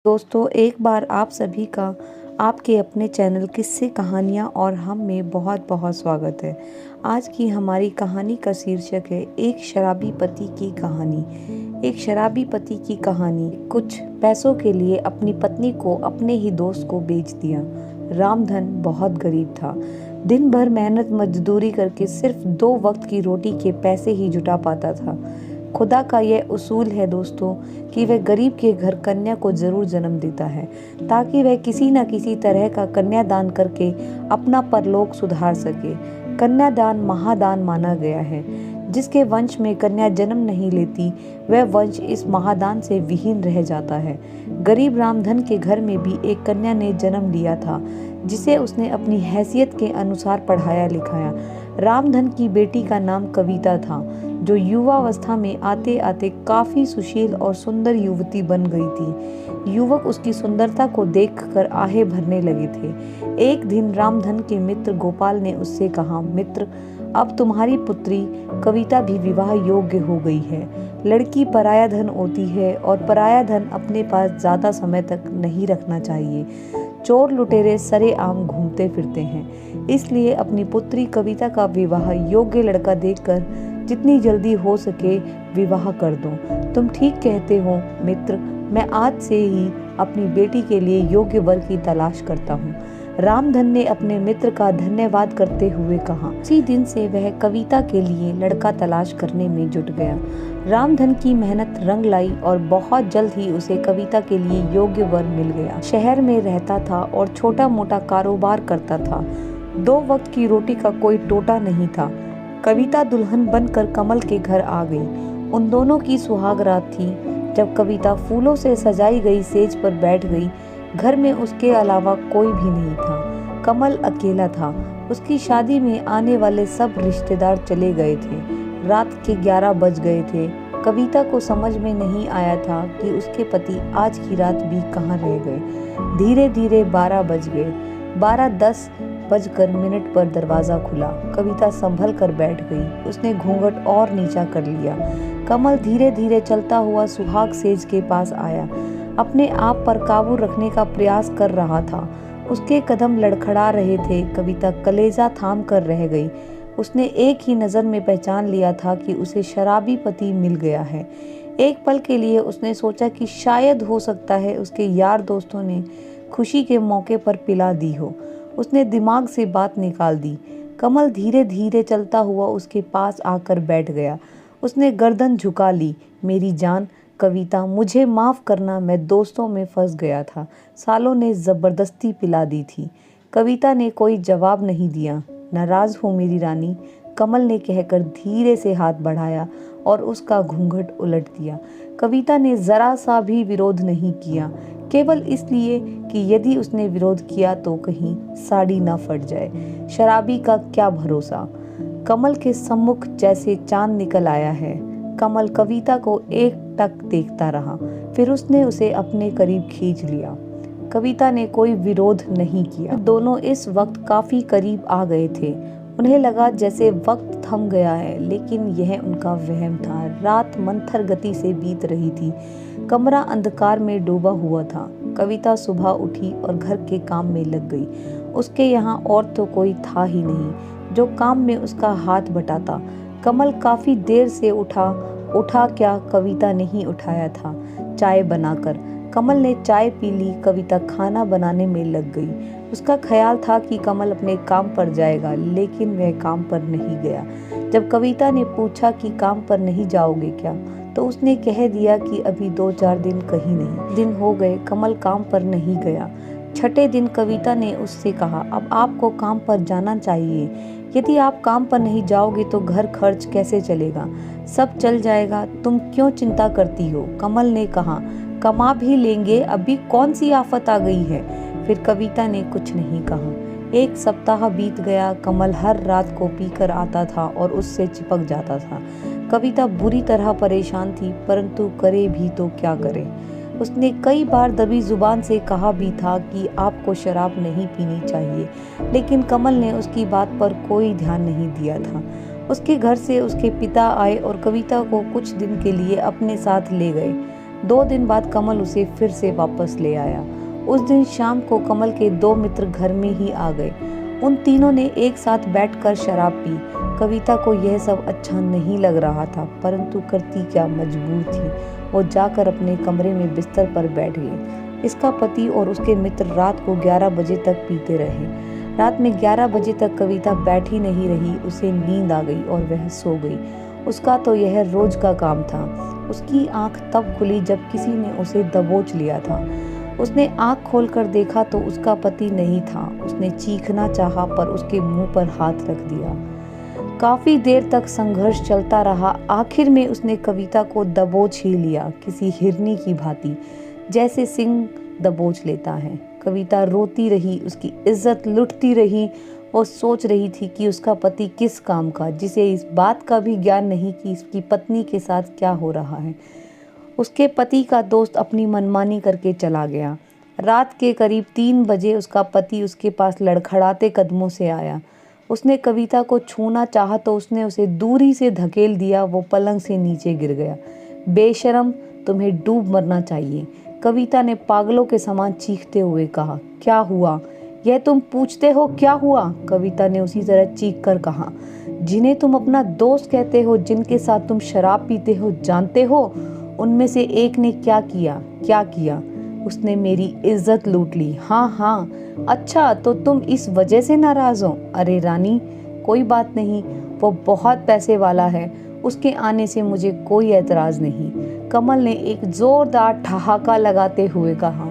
दोस्तों, एक बार आप सभी का आपके अपने चैनल किस्से कहानियाँ और हम में बहुत बहुत स्वागत है। आज की हमारी कहानी का शीर्षक है एक शराबी पति की कहानी। एक शराबी पति की कहानी। कुछ पैसों के लिए अपनी पत्नी को अपने ही दोस्त को बेच दिया। रामधन बहुत गरीब था। दिन भर मेहनत मजदूरी करके सिर्फ 2 वक्त की रोटी के पैसे ही जुटा पाता था। खुदा का यह उसूल है दोस्तों कि वह गरीब के घर कन्या को जरूर जन्म देता है ताकि वह किसी न किसी तरह का कन्यादान करके अपना परलोक सुधार सके। कन्यादान महादान माना गया है। जिसके वंश में कन्या जन्म नहीं लेती वह वंश इस महादान से विहीन रह जाता है। गरीब रामधन के घर में भी एक कन्या ने जन्म लिया था जिसे उसने अपनी हैसियत के अनुसार पढ़ाया लिखाया। रामधन की बेटी का नाम कविता था जो युवावस्था में आते आते काफी सुशील और सुंदर युवती बन गई थी। युवक उसकी सुंदरता को देखकर आहें भरने लगे थे। एक दिन रामधन के मित्र गोपाल ने उससे कहा, मित्र, अब तुम्हारी पुत्री कविता भी विवाह योग्य हो गई है। लड़की पराया धन होती है और पराया धन अपने पास ज्यादा समय तक नहीं रखना चाहिए। चोर लुटेरे सरेआम घूमते फिरते हैं, इसलिए अपनी पुत्री कविता का विवाह योग्य लड़का देखकर जितनी जल्दी हो सके विवाह कर दो। तुम ठीक कहते हो मित्र, मैं आज से ही अपनी बेटी के लिए योग्य वर की तलाश करता हूँ। रामधन ने अपने मित्र का धन्यवाद करते हुए कहा। उसी दिन से वह कविता के लिए लड़का तलाश करने में जुट गया। रामधन की मेहनत रंग लाई और बहुत जल्द ही उसे कविता के लिए योग्य वर मिल गया। शहर में रहता था और छोटा मोटा कारोबार करता था। 2 वक्त की रोटी का कोई टोटा नहीं था। कविता दुल्हन बनकर कमल के घर आ गई। उन दोनों की सुहाग रात थी। जब कविता फूलों से सजाई गई सेज पर बैठ गई, घर में उसके अलावा कोई भी नहीं था। कमल अकेला था। उसकी शादी में आने वाले सब रिश्तेदार चले गए थे। रात के 11 बज गए थे। कविता को समझ में नहीं आया था कि उसके पति आज की रात भी कहाँ रह गए। धीरे धीरे 12 बज गए। 12:10 बजकर मिनट पर दरवाजा खुला। कविता संभल कर बैठ गई। उसने घूंघट और नीचा कर लिया। कमल धीरे धीरे चलता हुआ सुहाग सेज के पास आया। अपने आप पर काबू रखने का प्रयास कर रहा था। उसके कदम लड़खड़ा रहे थे। कविता कलेजा थाम कर रह गई। उसने एक ही नज़र में पहचान लिया था कि उसे शराबी पति मिल गया है। एक पल के लिए उसने सोचा कि शायद हो सकता है उसके यार दोस्तों ने खुशी के मौके पर पिला दी हो। उसने दिमाग से बात निकाल दी। कमल धीरे धीरे चलता हुआ उसके पास आकर बैठ गया। उसने गर्दन झुका ली। मेरी जान कविता, मुझे माफ़ करना, मैं दोस्तों में फंस गया था। सालों ने ज़बरदस्ती पिला दी थी। कविता ने कोई जवाब नहीं दिया। नाराज़ हो मेरी रानी, कमल ने कहकर धीरे से हाथ बढ़ाया और उसका घूंघट उलट दिया। कविता ने ज़रा सा भी विरोध नहीं किया, केवल इसलिए कि यदि उसने विरोध किया तो कहीं साड़ी ना फट जाए। शराबी का क्या भरोसा। कमल के सम्मुख जैसे चांद निकल आया है। कमल कविता को एकटक देखता रहा, फिर उसने उसे अपने करीब खींच लिया। कविता ने कोई विरोध नहीं किया। दोनों इस वक्त काफी करीब आ गए थे। उन्हें लगा जैसे वक्त थम गया है, लेकिन यह उनका वहम था। रात मंथर गति से बीत रही थी। कमरा अंधकार में डूबा हुआ था। कविता सुबह उठी और घर के काम में लग गई। उसके यहाँ और तो कोई था ही नहीं जो काम में उसका हाथ बटाता। कमल काफी देर से उठा क्या कविता नहीं उठाया था। चाय बनाकर कमल ने चाय पी ली। कविता खाना बनाने में लग गई। उसका ख्याल था कि कमल अपने काम पर जाएगा, लेकिन वह काम पर नहीं गया। जब कविता ने पूछा कि काम पर नहीं जाओगे क्या, तो उसने कह दिया कि अभी 2-4 दिन कहीं नहीं। दिन हो गए, कमल काम पर नहीं गया। छठे दिन कविता ने उससे कहा, अब आपको काम पर जाना चाहिए। यदि आप काम पर नहीं जाओगे तो घर खर्च कैसे चलेगा? सब चल जाएगा, तुम क्यों चिंता करती हो? कमल ने कहा, कमा भी लेंगे, अभी कौन सी आफत आ गई है? फिर कविता ने कुछ नहीं कहा। 1 सप्ताह बीत गया। कमल हर रात को पीकर आता था और उससे चिपक जाता था। कविता बुरी तरह परेशान थी, परंतु करे भी तो क्या करे। उसने कई बार दबी जुबान से कहा भी था कि आपको शराब नहीं पीनी चाहिए, लेकिन कमल ने उसकी बात पर कोई ध्यान नहीं दिया था। उसके घर से उसके पिता आए और कविता को कुछ दिन के लिए अपने साथ ले गए। 2 दिन बाद कमल उसे फिर से वापस ले आया। उस दिन शाम को कमल के 2 मित्र घर में ही आ गए। उन तीनों ने एक साथ बैठकर शराब पी। कविता को यह सब अच्छा नहीं लग रहा था, परंतु करती क्या, मजबूर थी। वो जाकर अपने कमरे में बिस्तर पर बैठ गई। इसका पति और उसके मित्र रात को 11 बजे तक पीते रहे। रात में 11 बजे तक कविता बैठी नहीं रही, उसे नींद आ गई और वह सो गई। उसका तो यह रोज का काम था। उसकी आंख तब खुली जब किसी ने उसे दबोच लिया था। उसने आंख खोलकर देखा तो उसका पति नहीं था। उसने चीखना चाहा पर उसके मुंह पर हाथ रख दिया। काफी देर तक संघर्ष चलता रहा। आखिर में उसने कविता को दबोच ही लिया, किसी हिरनी की भांति, जैसे सिंह दबोच लेता है। कविता रोती रही, उसकी इज्जत लुटती रही। वो सोच रही थी कि उसका पति किस काम का, जिसे इस बात का भी ज्ञान नहीं कि इसकी पत्नी के साथ क्या हो रहा है। उसके पति का दोस्त अपनी मनमानी करके चला गया। रात के करीब 3 बजे उसका पति उसके पास लड़खड़ाते कदमों से आया। उसने कविता को छूना चाहा तो उसने उसे दूरी से धकेल दिया। वो पलंग से नीचे गिर गया। बेशरम, तुम्हें डूब मरना चाहिए, कविता ने पागलों के समान चीखते हुए कहा। क्या हुआ, यह तुम पूछते हो क्या हुआ? कविता ने उसी तरह चीख कर कहा। जिन्हें तुम अपना दोस्त कहते हो, जिनके साथ तुम शराब पीते हो, जानते हो उनमें से एक ने क्या किया? क्या किया? उसने मेरी इज्जत लूट ली। हाँ हाँ, अच्छा तो तुम इस वजह से नाराज हो? अरे रानी, कोई बात नहीं, वो बहुत पैसे वाला है, उसके आने से मुझे कोई एतराज नहीं, कमल ने एक जोरदार ठहाका लगाते हुए कहा।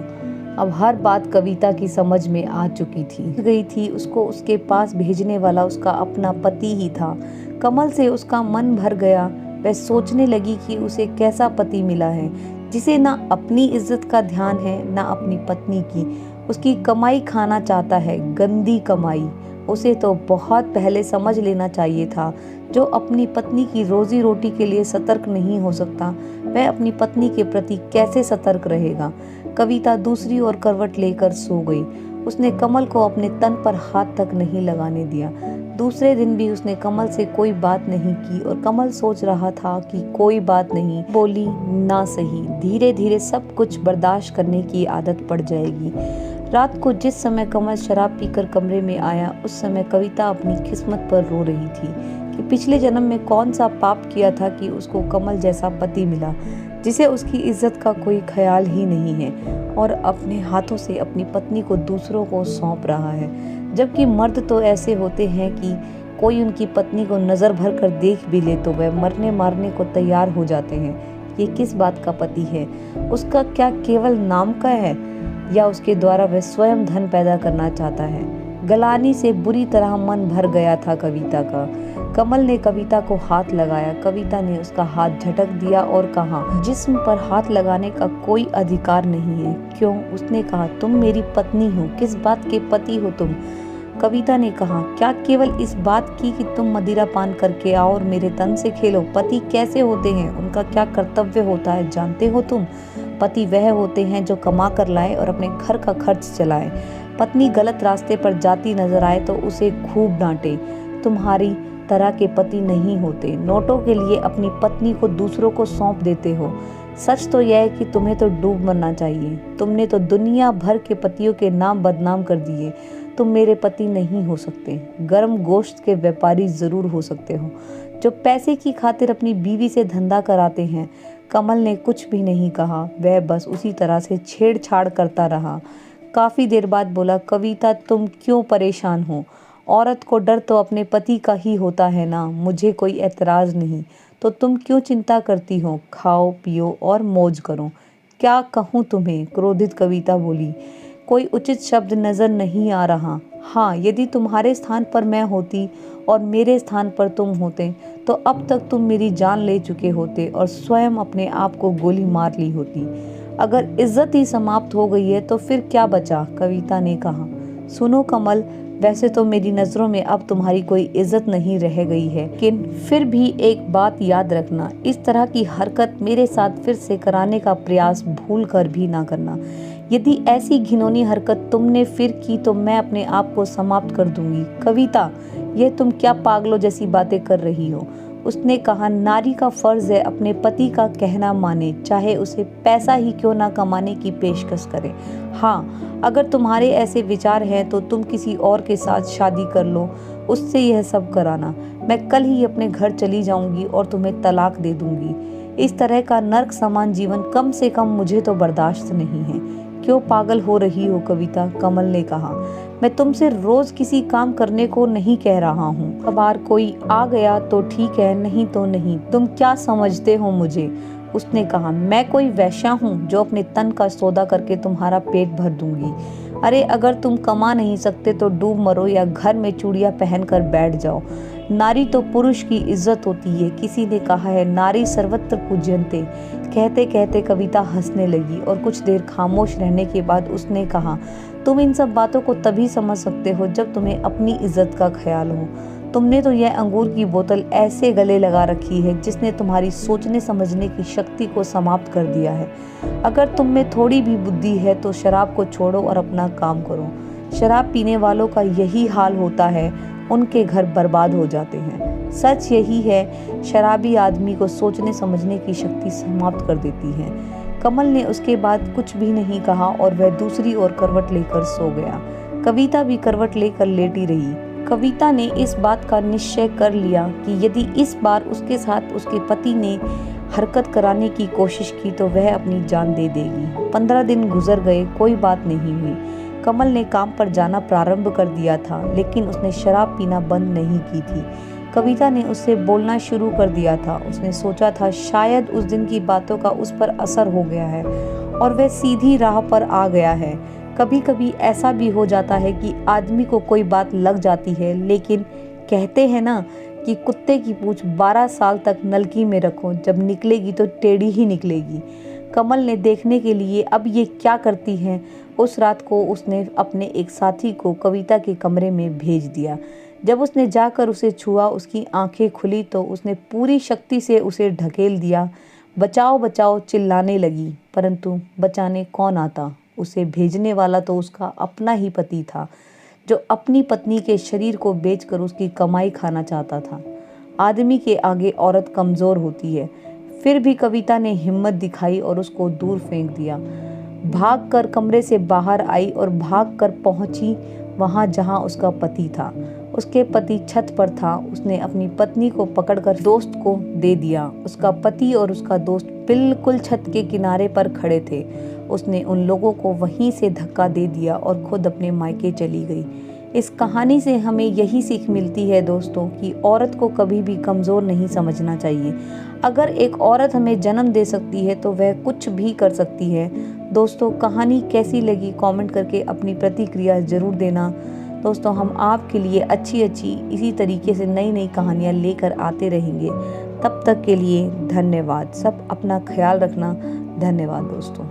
अब हर बात कविता की समझ में आ चुकी थी। उसको उसके पास भेजने वाला उसका अपना पति ही था। कमल से उसका मन भर गया। वह सोचने लगी कि उसे कैसा पति मिला है, जिसे ना अपनी इज्जत का ध्यान है ना अपनी पत्नी की। उसकी कमाई खाना चाहता है, गंदी कमाई। उसे तो बहुत पहले समझ लेना चाहिए था। जो अपनी पत्नी की रोजी रोटी के लिए सतर्क नहीं हो सकता, वह अपनी पत्नी के प्रति कैसे सतर्क रहेगा। कविता दूसरी ओर करवट लेकर सो गई। उसने कमल को अपने तन पर हाथ तक नहीं लगाने दिया। दूसरे दिन भी उसने कमल से कोई बात नहीं की और कमल सोच रहा था कि कोई बात नहीं, बोली ना सही, धीरे धीरे सब कुछ बर्दाश्त करने की आदत पड़ जाएगी। रात को जिस समय कमल शराब पीकर कमरे में आया, उस समय कविता अपनी किस्मत पर रो रही थी कि पिछले जन्म में कौन सा पाप किया था कि उसको कमल जैसा पति मिला, जिसे उसकी इज्जत का कोई ख्याल ही नहीं है और अपने हाथों से अपनी पत्नी को दूसरों को सौंप रहा है। जबकि मर्द तो ऐसे होते हैं कि कोई उनकी पत्नी को नज़र भर कर देख भी ले तो वह मरने मारने को तैयार हो जाते हैं। ये किस बात का पति है? उसका क्या केवल नाम का है, या उसके द्वारा वह स्वयं धन पैदा करना चाहता है? गलानी से बुरी तरह मन भर गया था कविता का। कमल ने कविता को हाथ लगाया। कविता ने उसका हाथ झटक दिया और कहा, जिस्म पर हाथ लगाने का कोई अधिकार नहीं है। क्यों? उसने कहा, तुम मेरी पत्नी हो, किस बात के पति हो तुम? कविता ने कहा, क्या केवल इस बात की कि तुम मदिरा पान करके आओ और मेरे तन से खेलो? पति कैसे होते हैं, उनका क्या कर्तव्य होता है, जानते हो तुम? पति वह होते हैं जो कमा कर लाए और अपने घर का खर्च चलाए। पत्नी गलत रास्ते पर जाती नजर आए तो उसे खूब डांटे। तुम्हारी तरह के पति नहीं होते, नोटों के लिए अपनी पत्नी को दूसरों को सौंप देते हो। सच तो यह है कि तुम्हें तो डूब मरना चाहिए। तुमने तो दुनिया भर के पतियों के नाम बदनाम कर दिए। तुम मेरे पति नहीं हो सकते। गर्म गोश्त के व्यापारी जरूर हो सकते हो, जो पैसे की खातिर अपनी बीवी से धंधा कराते हैं। कमल ने कुछ भी नहीं कहा, वह बस उसी तरह से छेड़छाड़ करता रहा। काफी देर बाद बोला, कविता तुम क्यों परेशान हो? औरत को डर तो अपने पति का ही होता है ना। मुझे कोई एतराज नहीं, तो तुम क्यों चिंता करती हो? खाओ पियो और मौज करो। क्या कहूँ तुम्हें? क्रोधित कविता बोली। कोई उचित शब्द नजर नहीं आ रहा। हाँ, यदि तुम्हारे स्थान पर मैं होती और मेरे स्थान पर तुम होते तो अब तक तुम मेरी जान ले चुके होते और स्वयं अपने आप को गोली मार ली होती। अगर इज्जत ही समाप्त हो गई है तो फिर क्या बचा? कविता ने कहा। सुनो कमल, वैसे तो मेरी नज़रों में अब तुम्हारी कोई इज्जत नहीं रह गई है, लेकिन फिर भी एक बात याद रखना, इस तरह की हरकत मेरे साथ फिर से कराने का प्रयास भूल कर भी ना करना। यदि ऐसी घिनौनी हरकत तुमने फिर की तो मैं अपने आप को समाप्त कर दूंगी। कविता, यह तुम क्या पागलों जैसी बातें कर रही हो? उसने कहा, नारी का फर्ज है अपने पति का कहना माने, चाहे उसे पैसा ही क्यों ना कमाने की पेशकश करे। हाँ, अगर तुम्हारे ऐसे विचार हैं तो तुम किसी और के साथ शादी कर लो, उससे यह सब कराना। मैं कल ही अपने घर चली जाऊंगी और तुम्हें तलाक दे दूंगी। इस तरह का नर्क समान जीवन कम से कम मुझे तो बर्दाश्त नहीं है। क्यों पागल हो रही हो कविता, कमल ने कहा। मैं तुमसे रोज किसी काम करने को नहीं कह रहा हूँ। कबार कोई आ गया तो ठीक है, नहीं तो नहीं। तुम क्या समझते हो मुझे? उसने कहा, मैं कोई वैश्या हूँ जो अपने तन का सौदा करके तुम्हारा पेट भर दूंगी। अरे अगर तुम कमा नहीं सकते तो डूब मरो या घर में चूड़ियां पहन कर बैठ जाओ। नारी तो पुरुष की इज्जत होती है। किसी ने कहा है, नारी सर्वत्र पूज्यन्ते। कहते कहते कविता हंसने लगी और कुछ देर खामोश रहने के बाद उसने कहा, तुम इन सब बातों को तभी समझ सकते हो जब तुम्हें अपनी इज्जत का ख्याल हो। तुमने तो यह अंगूर की बोतल ऐसे गले लगा रखी है जिसने तुम्हारी सोचने समझने की शक्ति को समाप्त कर दिया है। अगर तुम में थोड़ी भी बुद्धि है तो शराब को छोड़ो और अपना काम करो। शराब पीने वालों का यही हाल होता है, उनके घर बर्बाद हो जाते हैं। सच यही है, शराबी आदमी को सोचने समझने की शक्ति समाप्त कर देती है। कमल ने उसके बाद कुछ भी नहीं कहा और वह दूसरी ओर करवट लेकर सो गया। कविता भी करवट लेकर लेटी रही। कविता ने इस बात का निश्चय कर लिया कि यदि इस बार उसके साथ उसके पति ने हरकत कराने की कोशिश की तो वह अपनी जान दे देगी। 15 दिन गुजर गए, कोई बात नहीं हुई। कमल ने काम पर जाना प्रारंभ कर दिया था, लेकिन उसने शराब पीना बंद नहीं की थी। कविता ने उससे बोलना शुरू कर दिया था। उसने सोचा था शायद उस दिन की बातों का उस पर असर हो गया है और वह सीधी राह पर आ गया है। कभी कभी ऐसा भी हो जाता है कि आदमी को कोई बात लग जाती है, लेकिन कहते हैं ना कि कुत्ते की पूंछ 12 साल तक नलकी में रखो, जब निकलेगी तो टेढ़ी ही निकलेगी। कमल ने देखने के लिए अब ये क्या करती है, उस रात को उसने अपने एक साथी को कविता के कमरे में भेज दिया। जब उसने जाकर उसे छुआ, उसकी आंखें खुली तो उसने पूरी शक्ति से उसे ढकेल दिया। बचाओ बचाओ चिल्लाने लगी, परंतु बचाने कौन आता? उसे भेजने वाला तो उसका अपना ही पति था, जो अपनी पत्नी के शरीर को बेचकर उसकी कमाई खाना चाहता था। आदमी के आगे औरत कमज़ोर होती है। फिर भी कविता ने हिम्मत दिखाई और उसको दूर फेंक दिया। भागकर कमरे से बाहर आई और भागकर पहुंची वहां जहां उसका पति था। उसके पति छत पर था। उसने अपनी पत्नी को पकड़कर दोस्त को दे दिया। उसका पति और उसका दोस्त बिल्कुल छत के किनारे पर खड़े थे। उसने उन लोगों को वहीं से धक्का दे दिया और खुद अपने मायके चली गई। इस कहानी से हमें यही सीख मिलती है दोस्तों कि औरत को कभी भी कमज़ोर नहीं समझना चाहिए। अगर एक औरत हमें जन्म दे सकती है तो वह कुछ भी कर सकती है। दोस्तों, कहानी कैसी लगी कमेंट करके अपनी प्रतिक्रिया ज़रूर देना। दोस्तों, हम आपके लिए अच्छी इसी तरीके से नई नई कहानियाँ लेकर आते रहेंगे। तब तक के लिए धन्यवाद। सब अपना ख्याल रखना। धन्यवाद दोस्तों।